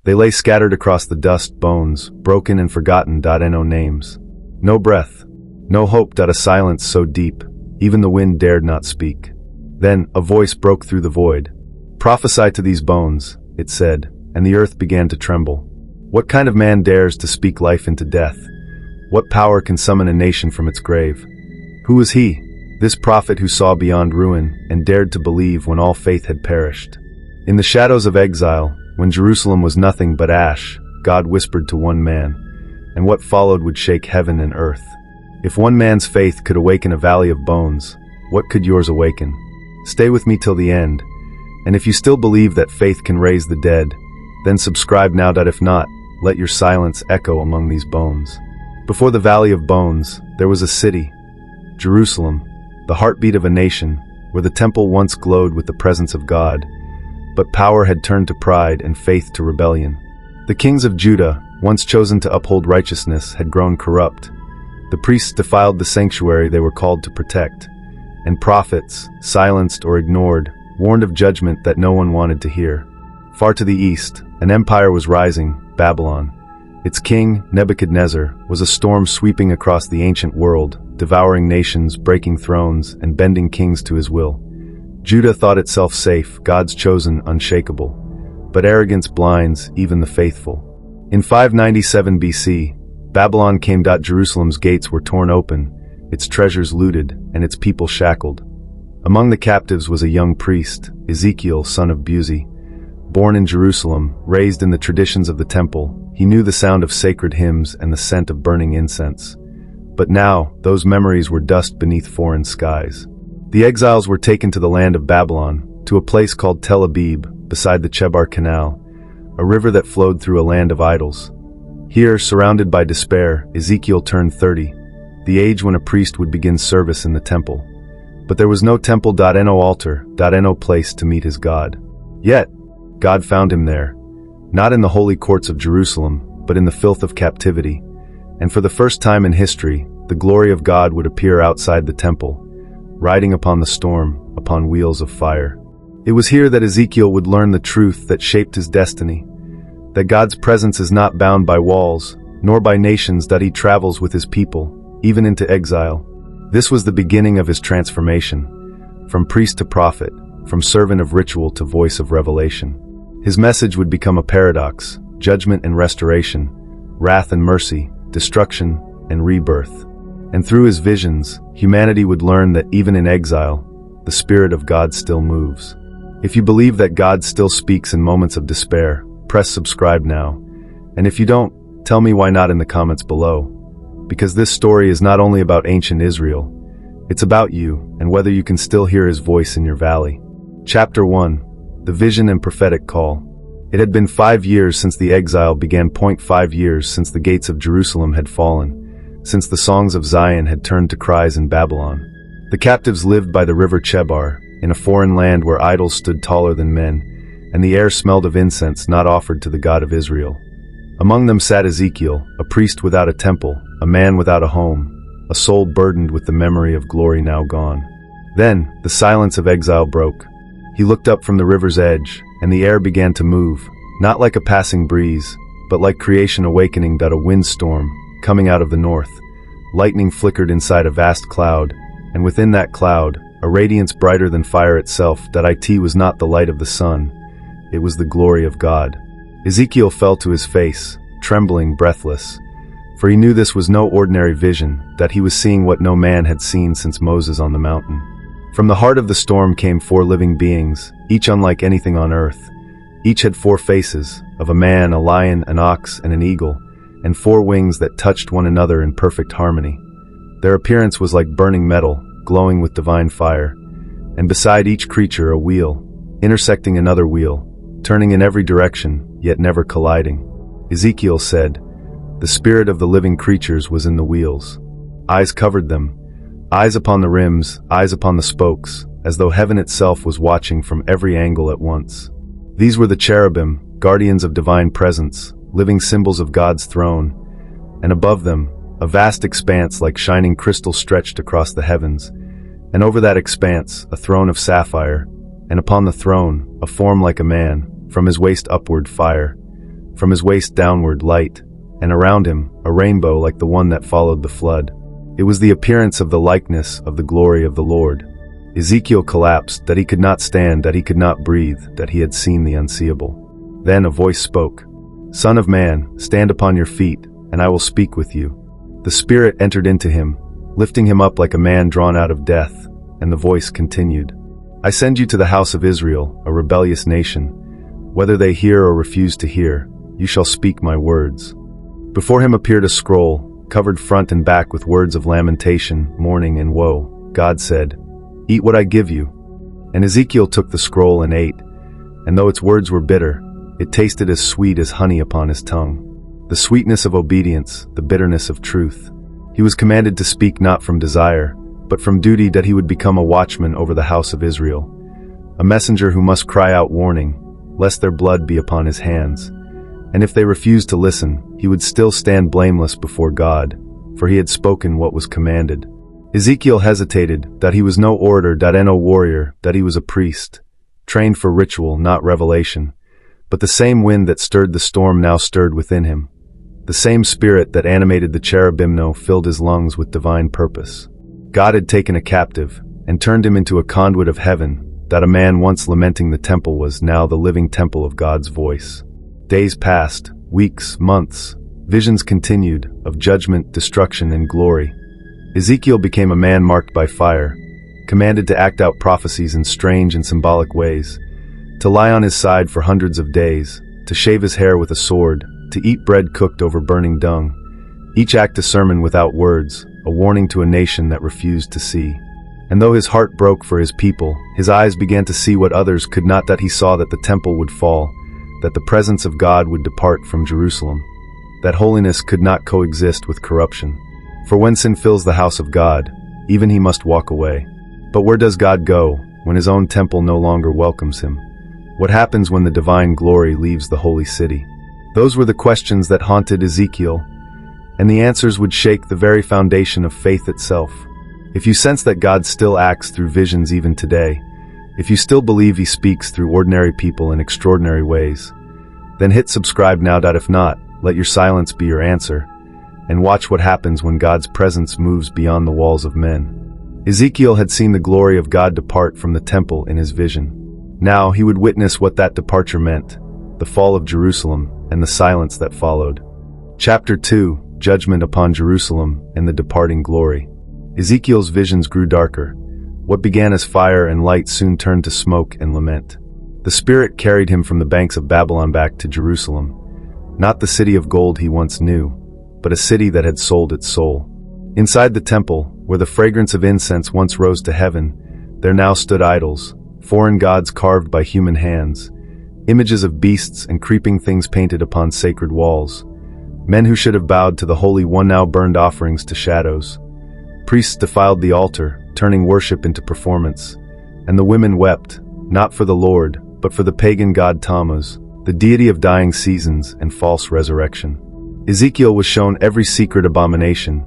They lay scattered across the dust, bones, broken and forgotten. No names. No breath. No hope. A silence so deep, even the wind dared not speak. Then, a voice broke through the void. "Prophesy to these bones," it said, and the earth began to tremble. What kind of man dares to speak life into death? What power can summon a nation from its grave? Who was he, this prophet who saw beyond ruin and dared to believe when all faith had perished? In the shadows of exile, when Jerusalem was nothing but ash, God whispered to one man, and what followed would shake heaven and earth. If one man's faith could awaken a valley of bones, what could yours awaken? Stay with me till the end, and if you still believe that faith can raise the dead, then subscribe now. If not, let your silence echo among these bones. Before the valley of bones, there was a city, Jerusalem, the heartbeat of a nation, where the temple once glowed with the presence of God, but power had turned to pride and faith to rebellion. The kings of Judah, once chosen to uphold righteousness, had grown corrupt. The priests defiled the sanctuary they were called to protect, and prophets, silenced or ignored, warned of judgment that no one wanted to hear. Far to the east, an empire was rising, Babylon. Its king, Nebuchadnezzar, was a storm sweeping across the ancient world, devouring nations, breaking thrones, and bending kings to his will. Judah thought itself safe, God's chosen, unshakable. But arrogance blinds even the faithful. In 597 BC, Babylon came. Jerusalem's gates were torn open, its treasures looted, and its people shackled. Among the captives was a young priest, Ezekiel, son of Buzi. Born in Jerusalem, raised in the traditions of the temple, he knew the sound of sacred hymns and the scent of burning incense. But now, those memories were dust beneath foreign skies. The exiles were taken to the land of Babylon, to a place called Tel Abib, beside the Chebar Canal, a river that flowed through a land of idols. Here, surrounded by despair, Ezekiel turned 30, the age when a priest would begin service in the temple. But there was no temple. No altar. No place to meet his God. Yet, God found him there, not in the holy courts of Jerusalem, but in the filth of captivity. And for the first time in history, the glory of God would appear outside the temple, riding upon the storm, upon wheels of fire. It was here that Ezekiel would learn the truth that shaped his destiny, that God's presence is not bound by walls, nor by nations. He travels with his people, even into exile. This was the beginning of his transformation, from priest to prophet, from servant of ritual to voice of revelation. His message would become a paradox, judgment and restoration, wrath and mercy, destruction and rebirth. And through his visions, humanity would learn that even in exile, the Spirit of God still moves. If you believe that God still speaks in moments of despair, press subscribe now. And if you don't, tell me why not in the comments below. Because this story is not only about ancient Israel, it's about you and whether you can still hear his voice in your valley. Chapter 1. The Vision and Prophetic Call. It had been 5 years since the exile began. 5 years since the gates of Jerusalem had fallen, since the songs of Zion had turned to cries in Babylon. The captives lived by the river Chebar, in a foreign land where idols stood taller than men, and the air smelled of incense not offered to the God of Israel. Among them sat Ezekiel, a priest without a temple, a man without a home, a soul burdened with the memory of glory now gone. Then, the silence of exile broke. He looked up from the river's edge, and the air began to move, not like a passing breeze, but like creation awakening. A windstorm, coming out of the north. Lightning flickered inside a vast cloud, and within that cloud, a radiance brighter than fire itself. It was not the light of the sun, it was the glory of God. Ezekiel fell to his face, trembling, breathless, for he knew this was no ordinary vision, that he was seeing what no man had seen since Moses on the mountain. From the heart of the storm came 4 living beings, each unlike anything on earth. Each had 4 faces, of a man, a lion, an ox, and an eagle, and 4 wings that touched one another in perfect harmony. Their appearance was like burning metal, glowing with divine fire, and beside each creature a wheel, intersecting another wheel, turning in every direction, yet never colliding. Ezekiel said, "The spirit of the living creatures was in the wheels. Eyes covered them, eyes upon the rims, eyes upon the spokes, as though heaven itself was watching from every angle at once. These were the cherubim, guardians of divine presence, living symbols of God's throne, and above them, a vast expanse like shining crystal stretched across the heavens, and over that expanse, a throne of sapphire, and upon the throne, a form like a man, from his waist upward fire. from his waist downward light, and around him a rainbow like the one that followed the flood. It was the appearance of the likeness of the glory of the Lord. Ezekiel collapsed, that he could not stand, that he could not breathe, that he had seen the unseeable. Then a voice spoke, "Son of man, stand upon your feet, and I will speak with you." The Spirit entered into him, lifting him up like a man drawn out of death, and the voice continued, "I send you to the house of Israel, a rebellious nation. Whether they hear or refuse to hear, you shall speak my words." Before him appeared a scroll, covered front and back with words of lamentation, mourning, and woe. God said, "Eat what I give you." And Ezekiel took the scroll and ate, and though its words were bitter, it tasted as sweet as honey upon his tongue. The sweetness of obedience, the bitterness of truth. He was commanded to speak not from desire, but from duty, that he would become a watchman over the house of Israel, a messenger who must cry out warning, lest their blood be upon his hands. And if they refused to listen, he would still stand blameless before God, for he had spoken what was commanded. Ezekiel hesitated, that he was no orator, no warrior, that he was a priest, trained for ritual, not revelation. But the same wind that stirred the storm now stirred within him. The same spirit that animated the cherubim now filled his lungs with divine purpose. God had taken a captive, and turned him into a conduit of heaven, that a man once lamenting the temple was now the living temple of God's voice. Days passed, weeks, months, visions continued, of judgment, destruction, and glory. Ezekiel became a man marked by fire, commanded to act out prophecies in strange and symbolic ways, to lie on his side for hundreds of days, to shave his hair with a sword, to eat bread cooked over burning dung. Each act a sermon without words, a warning to a nation that refused to see. And though his heart broke for his people, his eyes began to see what others could not, that he saw that the temple would fall, that the presence of God would depart from Jerusalem, that holiness could not coexist with corruption. For when sin fills the house of God, even he must walk away. But where does God go, when his own temple no longer welcomes him? What happens when the divine glory leaves the holy city? Those were the questions that haunted Ezekiel, and the answers would shake the very foundation of faith itself. If you sense that God still acts through visions even today, if you still believe he speaks through ordinary people in extraordinary ways, then hit subscribe now. If not, let your silence be your answer, and watch what happens when God's presence moves beyond the walls of men. Ezekiel had seen the glory of God depart from the temple in his vision. Now he would witness what that departure meant, the fall of Jerusalem and the silence that followed. Chapter 2, Judgment upon Jerusalem and the departing glory. Ezekiel's visions grew darker. What began as fire and light soon turned to smoke and lament. The Spirit carried him from the banks of Babylon back to Jerusalem, not the city of gold he once knew, but a city that had sold its soul. Inside the temple, where the fragrance of incense once rose to heaven, there now stood idols, foreign gods carved by human hands, images of beasts and creeping things painted upon sacred walls. Men who should have bowed to the Holy One now burned offerings to shadows. Priests defiled the altar, turning worship into performance. And the women wept, not for the Lord, but for the pagan god Tammuz, the deity of dying seasons and false resurrection. Ezekiel was shown every secret abomination,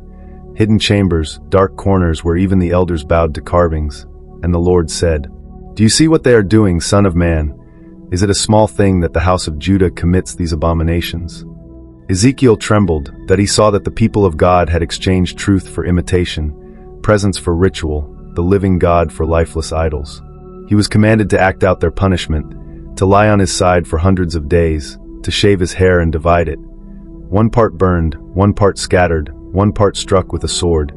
hidden chambers, dark corners where even the elders bowed to carvings. And the Lord said, "Do you see what they are doing, Son of man? Is it a small thing that the house of Judah commits these abominations?" Ezekiel trembled, that he saw that the people of God had exchanged truth for imitation, presence for ritual, the living God for lifeless idols. He was commanded to act out their punishment, to lie on his side for hundreds of days, to shave his hair and divide it. One part burned, one part scattered, one part struck with a sword.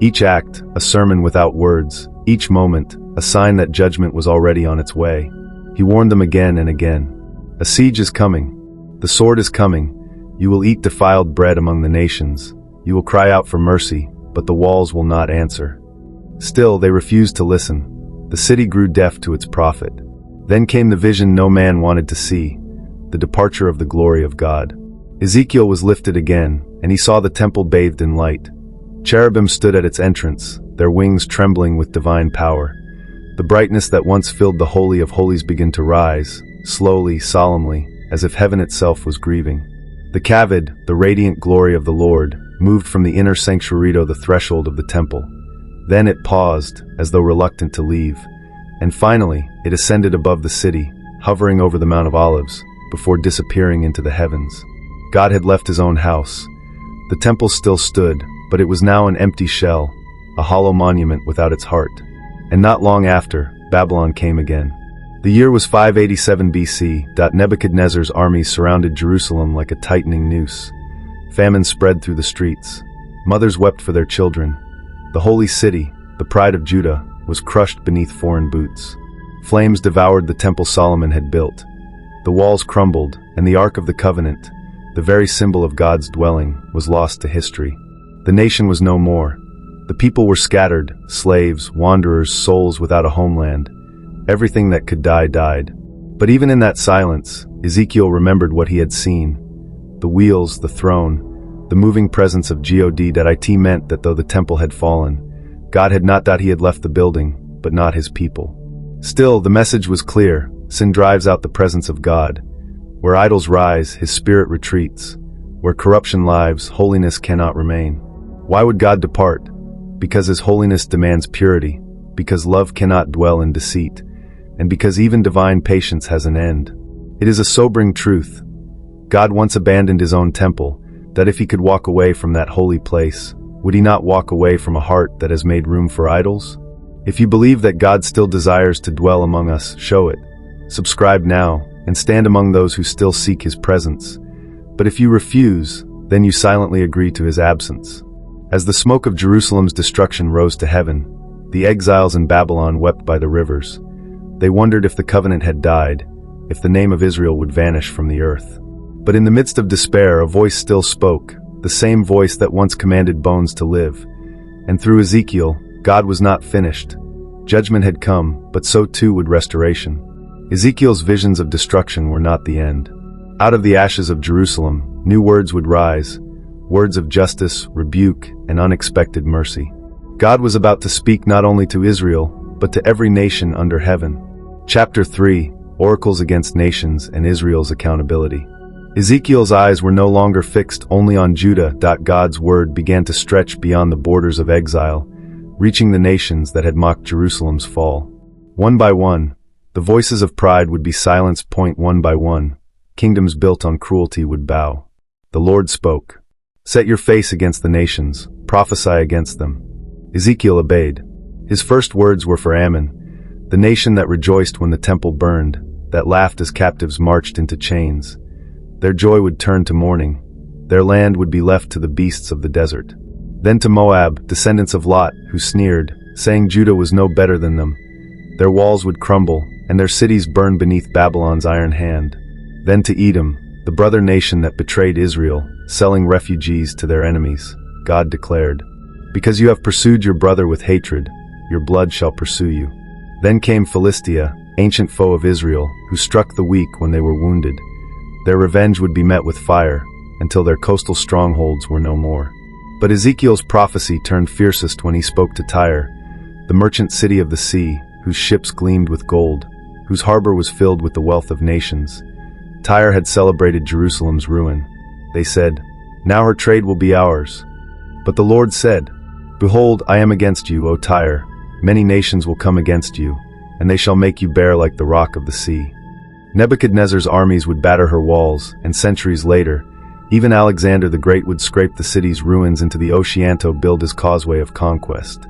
Each act, a sermon without words, each moment, a sign that judgment was already on its way. He warned them again and again. A siege is coming. The sword is coming. You will eat defiled bread among the nations. You will cry out for mercy, but the walls will not answer. Still, they refused to listen. The city grew deaf to its prophet. Then came the vision no man wanted to see, the departure of the glory of God. Ezekiel was lifted again, and he saw the temple bathed in light. Cherubim stood at its entrance, their wings trembling with divine power. The brightness that once filled the Holy of Holies began to rise, slowly, solemnly, as if heaven itself was grieving. The kavod, the radiant glory of the Lord, moved from the inner sanctuary to the threshold of the temple. Then it paused, as though reluctant to leave, and finally, it ascended above the city, hovering over the Mount of Olives, before disappearing into the heavens. God had left his own house. The temple still stood, but it was now an empty shell, a hollow monument without its heart. And not long after, Babylon came again. The year was 587 BC. Nebuchadnezzar's armies surrounded Jerusalem like a tightening noose. Famine spread through the streets. Mothers wept for their children. The holy city, the pride of Judah, was crushed beneath foreign boots. Flames devoured the temple Solomon had built. The walls crumbled, and the Ark of the Covenant, the very symbol of God's dwelling, was lost to history. The nation was no more. The people were scattered, slaves, wanderers, souls without a homeland. Everything that could die died. But even in that silence, Ezekiel remembered what he had seen. The wheels, the throne, the moving presence of God meant that though the temple had fallen, God had not that he had left the building, but not his people. Still, the message was clear. Sin drives out the presence of God. Where idols rise, his spirit retreats. Where corruption lives, holiness cannot remain. Why would God depart? Because his holiness demands purity, because love cannot dwell in deceit, and because even divine patience has an end. It is a sobering truth. God once abandoned his own temple, that if he could walk away from that holy place, would he not walk away from a heart that has made room for idols? If you believe that God still desires to dwell among us, show it. Subscribe now, and stand among those who still seek his presence. But if you refuse, then you silently agree to his absence. As the smoke of Jerusalem's destruction rose to heaven, the exiles in Babylon wept by the rivers. They wondered if the covenant had died, if the name of Israel would vanish from the earth. But in the midst of despair, a voice still spoke, the same voice that once commanded bones to live. And through Ezekiel, God was not finished. Judgment had come, but so too would restoration. Ezekiel's visions of destruction were not the end. Out of the ashes of Jerusalem, new words would rise, words of justice, rebuke, and unexpected mercy. God was about to speak not only to Israel, but to every nation under heaven. Chapter 3, Oracles Against Nations and Israel's Accountability. Ezekiel's eyes were no longer fixed only on Judah. God's word began to stretch beyond the borders of exile, reaching the nations that had mocked Jerusalem's fall. One by one, the voices of pride would be silenced. One by one, kingdoms built on cruelty would bow. The Lord spoke. Set your face against the nations, prophesy against them. Ezekiel obeyed. His first words were for Ammon, the nation that rejoiced when the temple burned, that laughed as captives marched into chains. Their joy would turn to mourning. Their land would be left to the beasts of the desert. Then to Moab, descendants of Lot, who sneered, saying Judah was no better than them. Their walls would crumble, and their cities burn beneath Babylon's iron hand. Then to Edom, the brother nation that betrayed Israel, selling refugees to their enemies. God declared, because you have pursued your brother with hatred, your blood shall pursue you. Then came Philistia, ancient foe of Israel, who struck the weak when they were wounded. Their revenge would be met with fire, until their coastal strongholds were no more. But Ezekiel's prophecy turned fiercest when he spoke to Tyre, the merchant city of the sea, whose ships gleamed with gold, whose harbor was filled with the wealth of nations. Tyre had celebrated Jerusalem's ruin. They said, now her trade will be ours. But the Lord said, behold, I am against you, O Tyre. Many nations will come against you, and they shall make you bare like the rock of the sea. Nebuchadnezzar's armies would batter her walls, and centuries later, even Alexander the Great would scrape the city's ruins into the ocean to build his causeway of conquest.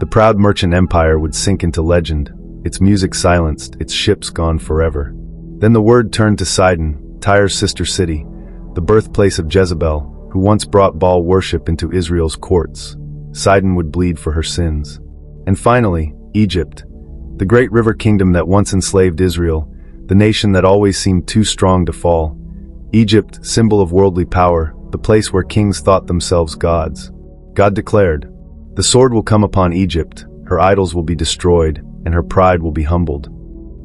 The proud merchant empire would sink into legend, its music silenced, its ships gone forever. Then the word turned to Sidon, Tyre's sister city, the birthplace of Jezebel, who once brought Baal worship into Israel's courts. Sidon would bleed for her sins. And finally, Egypt, the great river kingdom that once enslaved Israel, the nation that always seemed too strong to fall. Egypt, symbol of worldly power, the place where kings thought themselves gods. God declared, the sword will come upon Egypt, her idols will be destroyed, and her pride will be humbled.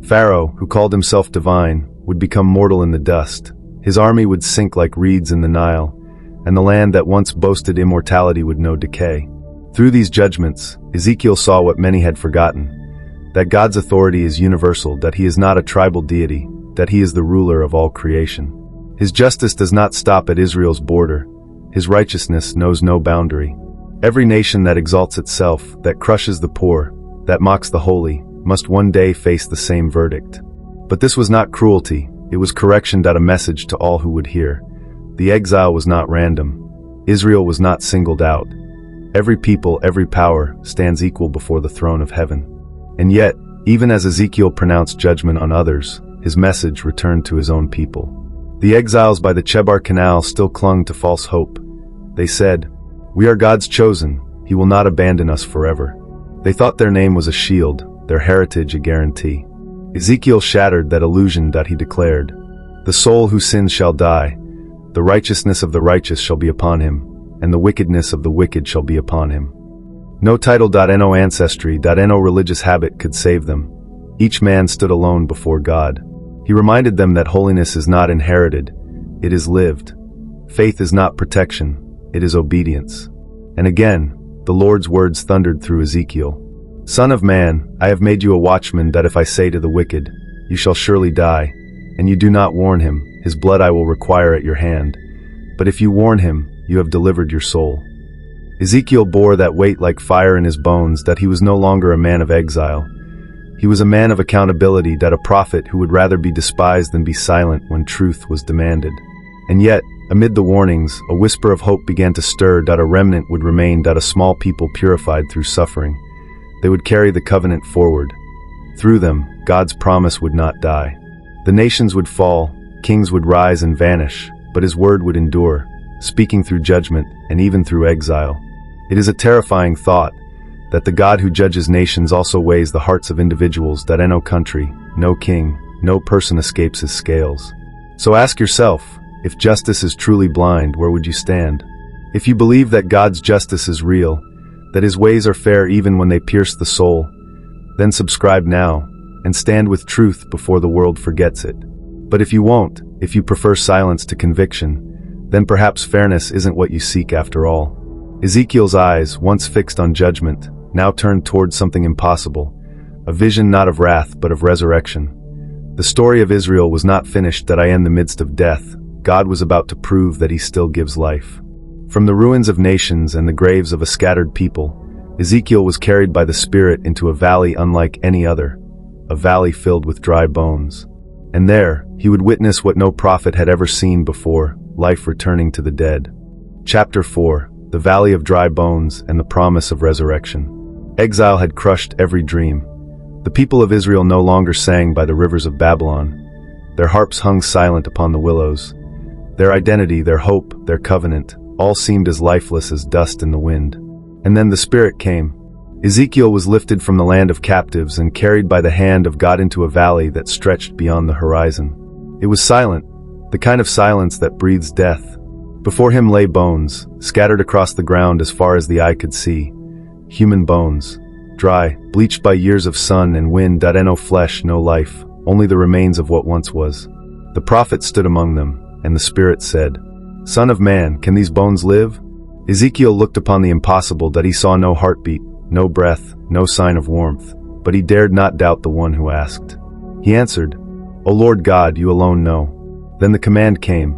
Pharaoh, who called himself divine, would become mortal in the dust. His army would sink like reeds in the Nile, and the land that once boasted immortality would know decay. Through these judgments, Ezekiel saw what many had forgotten, that God's authority is universal, that he is not a tribal deity, that he is the ruler of all creation. His justice does not stop at Israel's border. His righteousness knows no boundary. Every nation that exalts itself, that crushes the poor, that mocks the holy, must one day face the same verdict. But this was not cruelty, It was correction, a message to all who would hear. The exile was not random. Israel was not singled out. Every people, every power, stands equal before the throne of heaven. And yet, even as Ezekiel pronounced judgment on others, his message returned to his own people. The exiles by the Chebar Canal still clung to false hope. They said, "We are God's chosen. He will not abandon us forever." They thought their name was a shield, their heritage a guarantee. Ezekiel shattered that illusion. He declared, "The soul who sins shall die. The righteousness of the righteous shall be upon him, and the wickedness of the wicked shall be upon him." No title, no ancestry, no religious habit could save them. Each man stood alone before God. He reminded them that holiness is not inherited, it is lived. Faith is not protection, it is obedience. And again, the Lord's words thundered through Ezekiel. "Son of man, I have made you a watchman, that if I say to the wicked, 'You shall surely die,' and you do not warn him, his blood I will require at your hand. But if you warn him, you have delivered your soul." Ezekiel bore that weight like fire in his bones, that he was no longer a man of exile. He was a man of accountability, a prophet who would rather be despised than be silent when truth was demanded. And yet, amid the warnings, a whisper of hope began to stir. A remnant would remain, a small people purified through suffering. They would carry the covenant forward. Through them, God's promise would not die. The nations would fall, kings would rise and vanish, but his word would endure, speaking through judgment and even through exile. It is a terrifying thought, that the God who judges nations also weighs the hearts of individuals. No country, no king, no person escapes his scales. So ask yourself, if justice is truly blind, where would you stand? If you believe that God's justice is real, that his ways are fair even when they pierce the soul, then subscribe now, and stand with truth before the world forgets it. But if you won't, if you prefer silence to conviction, then perhaps fairness isn't what you seek after all. Ezekiel's eyes, once fixed on judgment, now turned toward something impossible, a vision not of wrath but of resurrection. The story of Israel was not finished. In the midst of death, God was about to prove that he still gives life. From the ruins of nations and the graves of a scattered people, Ezekiel was carried by the Spirit into a valley unlike any other, a valley filled with dry bones. And there, he would witness what no prophet had ever seen before, life returning to the dead. Chapter 4, the Valley of Dry Bones and the Promise of Resurrection. Exile had crushed every dream. The people of Israel no longer sang by the rivers of Babylon. Their harps hung silent upon the willows. Their identity, their hope, their covenant, all seemed as lifeless as dust in the wind. And then the Spirit came. Ezekiel was lifted from the land of captives and carried by the hand of God into a valley that stretched beyond the horizon. It was silent, the kind of silence that breathes death. Before him lay bones, scattered across the ground as far as the eye could see. Human bones, dry, bleached by years of sun and wind. No flesh, no life, only the remains of what once was. The prophet stood among them, and the Spirit said, "Son of man, can these bones live?" Ezekiel looked upon the impossible. He saw no heartbeat, no breath, no sign of warmth, but he dared not doubt the one who asked. He answered, "O Lord God, you alone know." Then the command came,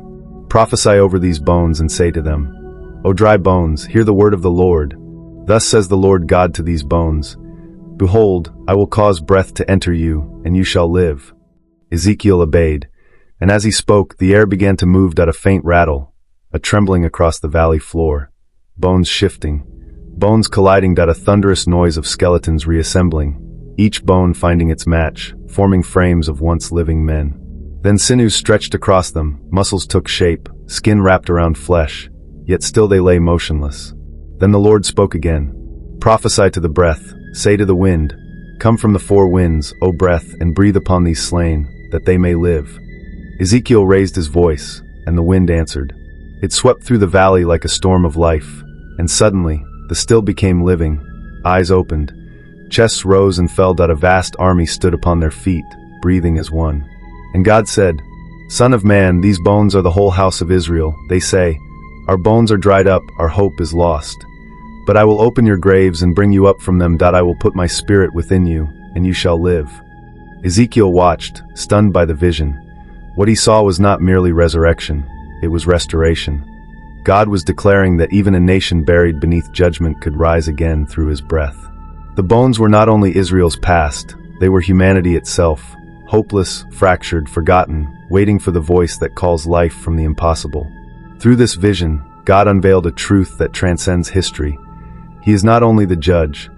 "Prophesy over these bones and say to them, O dry bones, hear the word of the Lord. Thus says the Lord God to these bones, Behold, I will cause breath to enter you, and you shall live." Ezekiel obeyed, and as he spoke, the air began to move. A faint rattle, a trembling across the valley floor, bones shifting, bones colliding. A thunderous noise of skeletons reassembling, each bone finding its match, forming frames of once living men. Then sinews stretched across them, muscles took shape, skin wrapped around flesh, yet still they lay motionless. Then the Lord spoke again. "Prophesy to the breath, say to the wind, Come from the four winds, O breath, and breathe upon these slain, that they may live." Ezekiel raised his voice, and the wind answered. It swept through the valley like a storm of life, and suddenly, the still became living. Eyes opened, chests rose and fell. A vast army stood upon their feet, breathing as one. And God said, "Son of man, these bones are the whole house of Israel. They say, Our bones are dried up, our hope is lost. But I will open your graves and bring you up from them. I will put my spirit within you, and you shall live." Ezekiel watched, stunned by the vision. What he saw was not merely resurrection, it was restoration. God was declaring that even a nation buried beneath judgment could rise again through his breath. The bones were not only Israel's past, they were humanity itself, hopeless, fractured, forgotten, waiting for the voice that calls life from the impossible. Through this vision, God unveiled a truth that transcends history. He is not only the judge,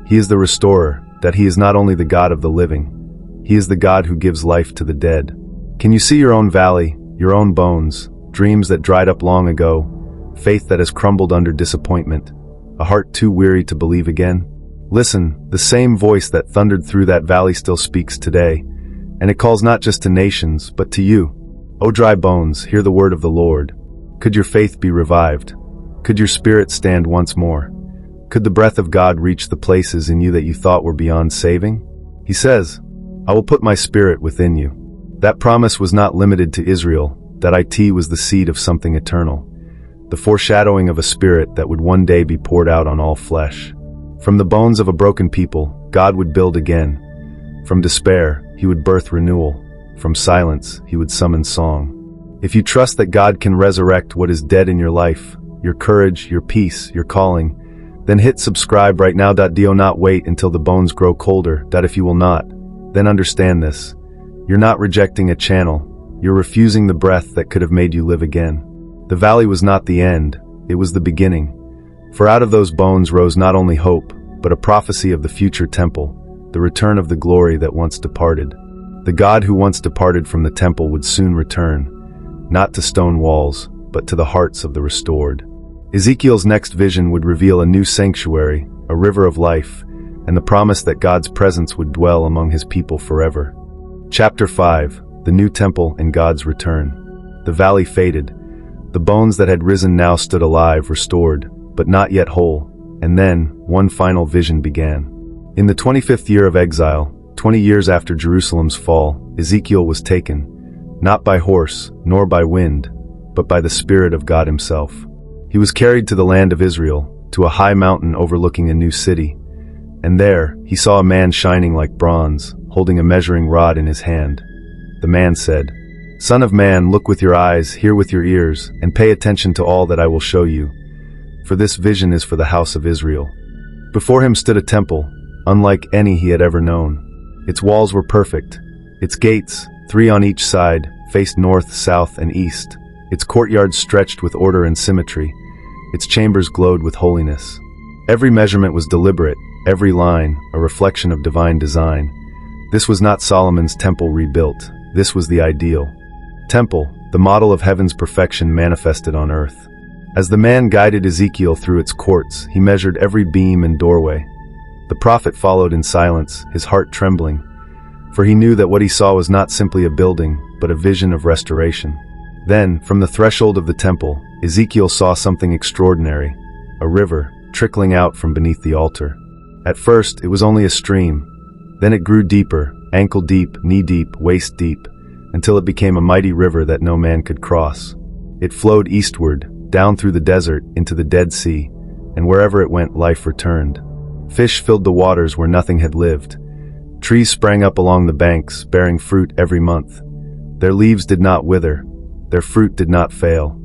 He is the restorer, that He is not only the God of the living, He is the God who gives life to the dead. Can you see your own valley, your own bones, dreams that dried up long ago, faith that has crumbled under disappointment, a heart too weary to believe again? Listen, the same voice that thundered through that valley still speaks today, and it calls not just to nations, but to you. O dry bones, hear the word of the Lord. Could your faith be revived? Could your spirit stand once more? Could the breath of God reach the places in you that you thought were beyond saving? He says, I will put my spirit within you. That promise was not limited to Israel. That it was the seed of something eternal, the foreshadowing of a spirit that would one day be poured out on all flesh. From the bones of a broken people, God would build again. From despair, He would birth renewal. From silence, He would summon song. If you trust that God can resurrect what is dead in your life, your courage, your peace, your calling, then hit subscribe right now. Do not wait until the bones grow colder. If you will not, then understand this. You're not rejecting a channel. You're refusing the breath that could have made you live again. The valley was not the end, it was the beginning. For out of those bones rose not only hope, but a prophecy of the future temple, the return of the glory that once departed. The God who once departed from the temple would soon return, not to stone walls, but to the hearts of the restored. Ezekiel's next vision would reveal a new sanctuary, a river of life, and the promise that God's presence would dwell among His people forever. Chapter 5. The New Temple and God's Return. The valley faded. The bones that had risen now stood alive, restored, but not yet whole. And then, one final vision began. In the 25th year of exile, 20 years after Jerusalem's fall, Ezekiel was taken, not by horse, nor by wind, but by the Spirit of God Himself. He was carried to the land of Israel, to a high mountain overlooking a new city. And there, he saw a man shining like bronze, holding a measuring rod in his hand. The man said, Son of man, look with your eyes, hear with your ears, and pay attention to all that I will show you. For this vision is for the house of Israel. Before him stood a temple, unlike any he had ever known. Its walls were perfect. Its gates, 3 on each side, faced north, south, and east. Its courtyards stretched with order and symmetry. Its chambers glowed with holiness. Every measurement was deliberate, every line, a reflection of divine design. This was not Solomon's temple rebuilt. This was the ideal temple, the model of heaven's perfection manifested on earth. As the man guided Ezekiel through its courts, he measured every beam and doorway. The prophet followed in silence, his heart trembling, for he knew that what he saw was not simply a building, but a vision of restoration. Then, from the threshold of the temple, Ezekiel saw something extraordinary, a river trickling out from beneath the altar. At first, it was only a stream. Then it grew deeper, ankle-deep, knee-deep, waist-deep, until it became a mighty river that no man could cross. It flowed eastward, down through the desert, into the Dead Sea, and wherever it went, life returned. Fish filled the waters where nothing had lived. Trees sprang up along the banks, bearing fruit every month. Their leaves did not wither, their fruit did not fail.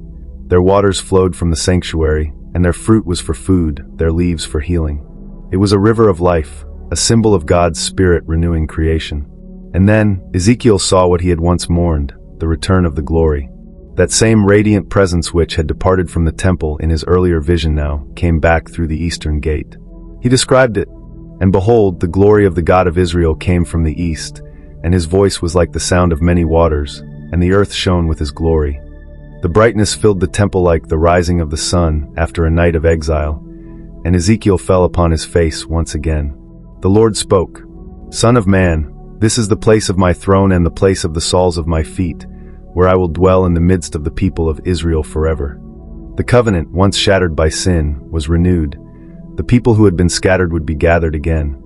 Their waters flowed from the sanctuary, and their fruit was for food, their leaves for healing. It was a river of life, a symbol of God's Spirit renewing creation. And then, Ezekiel saw what he had once mourned, the return of the glory. That same radiant presence which had departed from the temple in his earlier vision now came back through the eastern gate. He described it, and behold, the glory of the God of Israel came from the east, and his voice was like the sound of many waters, and the earth shone with his glory. The brightness filled the temple like the rising of the sun after a night of exile, and Ezekiel fell upon his face once again. The Lord spoke, Son of man, this is the place of my throne and the place of the soles of my feet, where I will dwell in the midst of the people of Israel forever. The covenant, once shattered by sin, was renewed. The people who had been scattered would be gathered again.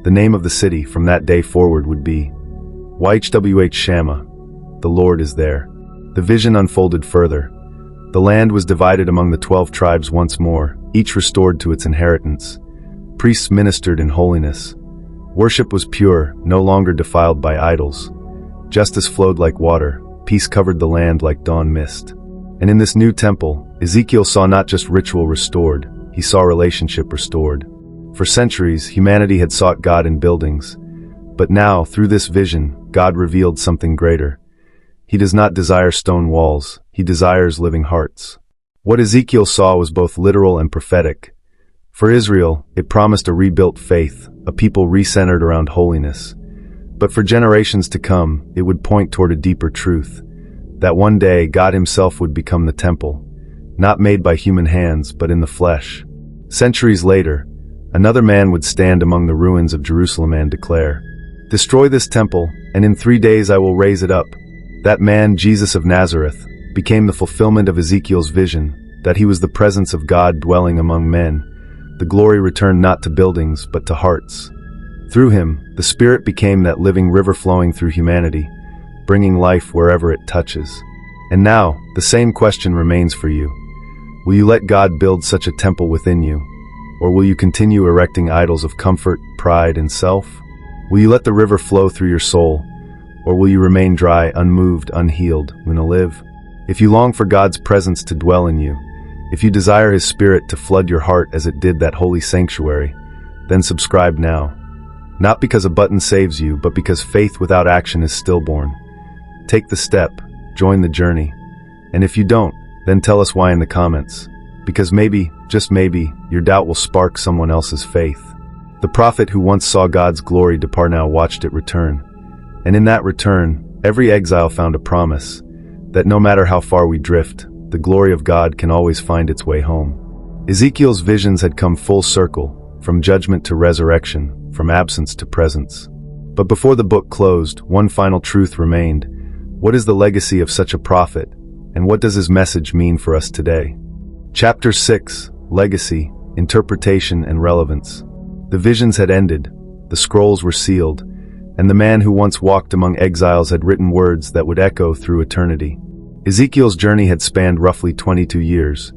The name of the city from that day forward would be YHWH Shammah. The Lord is there. The vision unfolded further. The land was divided among the 12 tribes once more, each restored to its inheritance. Priests ministered in holiness. Worship was pure, no longer defiled by idols. Justice flowed like water, peace covered the land like dawn mist. And in this new temple, Ezekiel saw not just ritual restored, he saw relationship restored. For centuries, humanity had sought God in buildings. But now, through this vision, God revealed something greater. He does not desire stone walls, he desires living hearts. What Ezekiel saw was both literal and prophetic. For Israel, it promised a rebuilt faith, a people re-centered around holiness. But for generations to come, it would point toward a deeper truth, that one day God himself would become the temple, not made by human hands, but in the flesh. Centuries later, another man would stand among the ruins of Jerusalem and declare, "Destroy this temple, and in 3 days I will raise it up." That man, Jesus of Nazareth, became the fulfillment of Ezekiel's vision, that he was the presence of God dwelling among men. The glory returned not to buildings, but to hearts. Through him, the Spirit became that living river flowing through humanity, bringing life wherever it touches. And now, the same question remains for you. Will you let God build such a temple within you? Or will you continue erecting idols of comfort, pride, and self? Will you let the river flow through your soul? Or will you remain dry, unmoved, unhealed, live? If you long for God's presence to dwell in you, if you desire His Spirit to flood your heart as it did that holy sanctuary, then subscribe now. Not because a button saves you, but because faith without action is stillborn. Take the step, join the journey. And if you don't, then tell us why in the comments. Because maybe, just maybe, your doubt will spark someone else's faith. The prophet who once saw God's glory depart now watched it return. And in that return, every exile found a promise, that no matter how far we drift, the glory of God can always find its way home. Ezekiel's visions had come full circle, from judgment to resurrection, from absence to presence. But before the book closed, one final truth remained. What is the legacy of such a prophet, and what does his message mean for us today? Chapter 6, Legacy, Interpretation and Relevance. The visions had ended, the scrolls were sealed, and the man who once walked among exiles had written words that would echo through eternity. Ezekiel's journey had spanned roughly 22 years,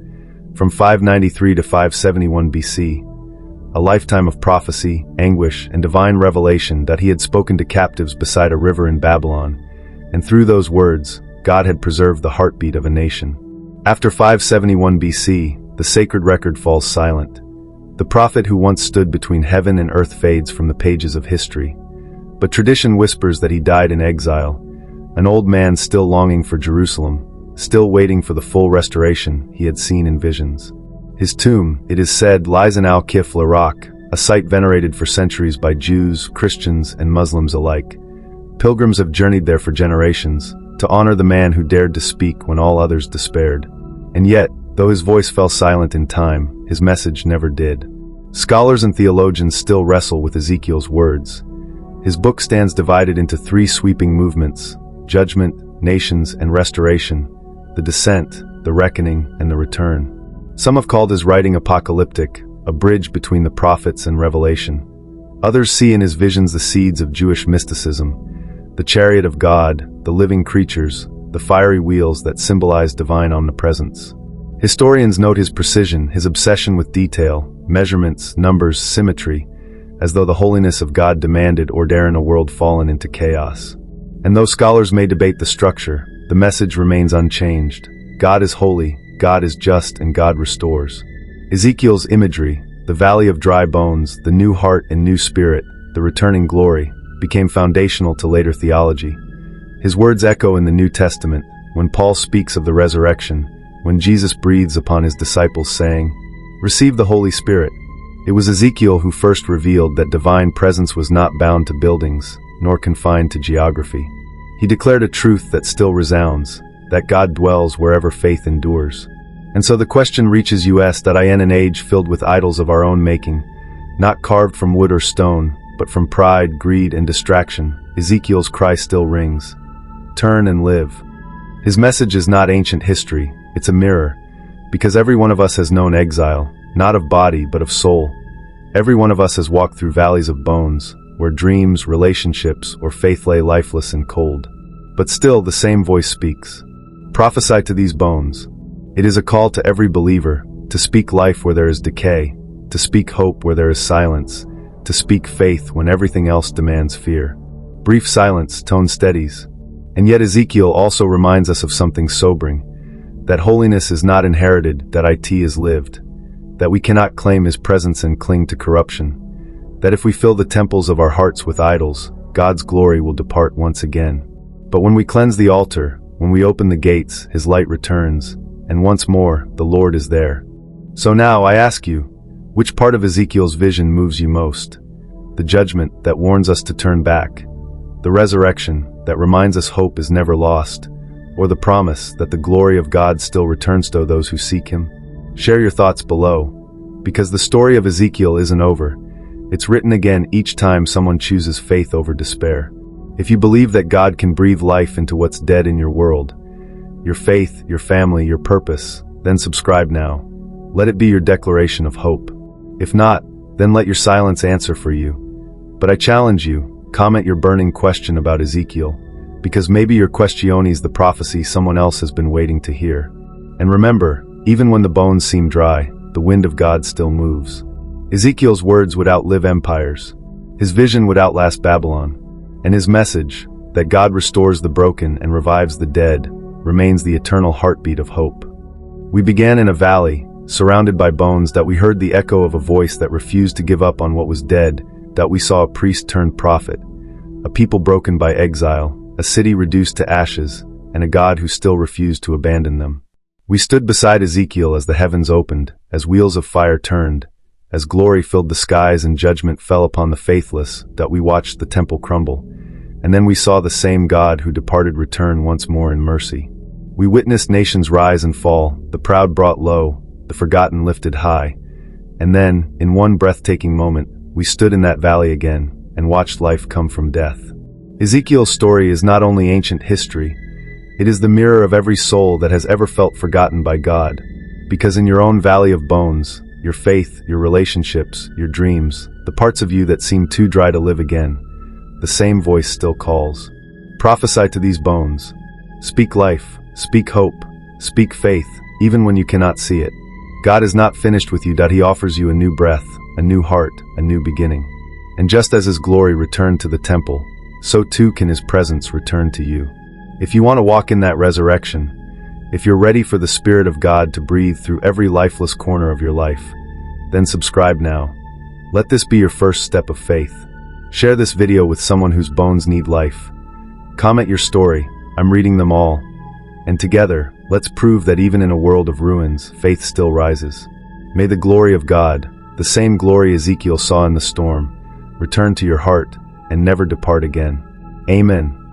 from 593 to 571 BC, a lifetime of prophecy, anguish, and divine revelation that he had spoken to captives beside a river in Babylon, and through those words, God had preserved the heartbeat of a nation. After 571 BC, the sacred record falls silent. The prophet who once stood between heaven and earth fades from the pages of history. But tradition whispers that he died in exile, an old man still longing for Jerusalem, still waiting for the full restoration he had seen in visions. His tomb, it is said, lies in Al-Kif Laraq, a site venerated for centuries by Jews, Christians, and Muslims alike. Pilgrims have journeyed there for generations, to honor the man who dared to speak when all others despaired. And yet, though his voice fell silent in time, his message never did. Scholars and theologians still wrestle with Ezekiel's words. His book stands divided into 3 sweeping movements: judgment, nations, and restoration, the descent, the reckoning, and the return. Some have called his writing apocalyptic, a bridge between the prophets and revelation. Others see in his visions the seeds of Jewish mysticism, the chariot of God, the living creatures, the fiery wheels that symbolize divine omnipresence. Historians note his precision, his obsession with detail, measurements, numbers, symmetry, as though the holiness of God demanded order in a world fallen into chaos. And though scholars may debate the structure, the message remains unchanged. God is holy, God is just, and God restores. Ezekiel's imagery, the valley of dry bones, the new heart and new spirit, the returning glory, became foundational to later theology. His words echo in the New Testament, when Paul speaks of the resurrection, when Jesus breathes upon his disciples saying, "Receive the Holy Spirit." It was Ezekiel who first revealed that divine presence was not bound to buildings, nor confined to geography. He declared a truth that still resounds, that God dwells wherever faith endures. And so the question reaches us that in an age filled with idols of our own making, not carved from wood or stone, but from pride, greed, and distraction, Ezekiel's cry still rings. Turn and live. His message is not ancient history, it's a mirror, because every one of us has known exile, not of body but of soul. Every one of us has walked through valleys of bones, where dreams, relationships, or faith lay lifeless and cold. But still the same voice speaks. Prophesy to these bones. It is a call to every believer, to speak life where there is decay, to speak hope where there is silence, to speak faith when everything else demands fear. Brief silence, tone steadies. And yet Ezekiel also reminds us of something sobering, that holiness is not inherited, that it is lived, that we cannot claim his presence and cling to corruption, that if we fill the temples of our hearts with idols, God's glory will depart once again. But when we cleanse the altar, When we open the gates, his light returns, and once more, the Lord is there. So now, I ask you, which part of Ezekiel's vision moves you most? The judgment that warns us to turn back, the resurrection that reminds us hope is never lost, or the promise that the glory of God still returns to those who seek him? Share your thoughts below, because the story of Ezekiel isn't over. It's written again each time someone chooses faith over despair. If you believe that God can breathe life into what's dead in your world, your faith, your family, your purpose, then subscribe now. Let it be your declaration of hope. If not, then let your silence answer for you. But I challenge you, comment your burning question about Ezekiel, because maybe your question is the prophecy someone else has been waiting to hear. And remember, even when the bones seem dry, the wind of God still moves. Ezekiel's words would outlive empires. His vision would outlast Babylon. And his message, that God restores the broken and revives the dead, remains the eternal heartbeat of hope. We began in a valley, surrounded by bones, that we heard the echo of a voice that refused to give up on what was dead, that we saw a priest turned prophet, a people broken by exile, a city reduced to ashes, and a God who still refused to abandon them. We stood beside Ezekiel as the heavens opened, as wheels of fire turned, as glory filled the skies and judgment fell upon the faithless, that we watched the temple crumble. And then we saw the same God who departed return once more in mercy. We witnessed nations rise and fall, the proud brought low, the forgotten lifted high. And then, in one breathtaking moment, we stood in that valley again, and watched life come from death. Ezekiel's story is not only ancient history, it is the mirror of every soul that has ever felt forgotten by God. Because in your own valley of bones, your faith, your relationships, your dreams, the parts of you that seem too dry to live again, the same voice still calls. Prophesy to these bones. Speak life, speak hope, speak faith, even when you cannot see it. God is not finished with you. He offers you a new breath, a new heart, a new beginning. And just as his glory returned to the temple, so too can his presence return to you. If you want to walk in that resurrection, if you're ready for the Spirit of God to breathe through every lifeless corner of your life, then subscribe now. Let this be your first step of faith. Share this video with someone whose bones need life. Comment your story, I'm reading them all. And together, let's prove that even in a world of ruins, faith still rises. May the glory of God, the same glory Ezekiel saw in the storm, return to your heart and never depart again. Amen.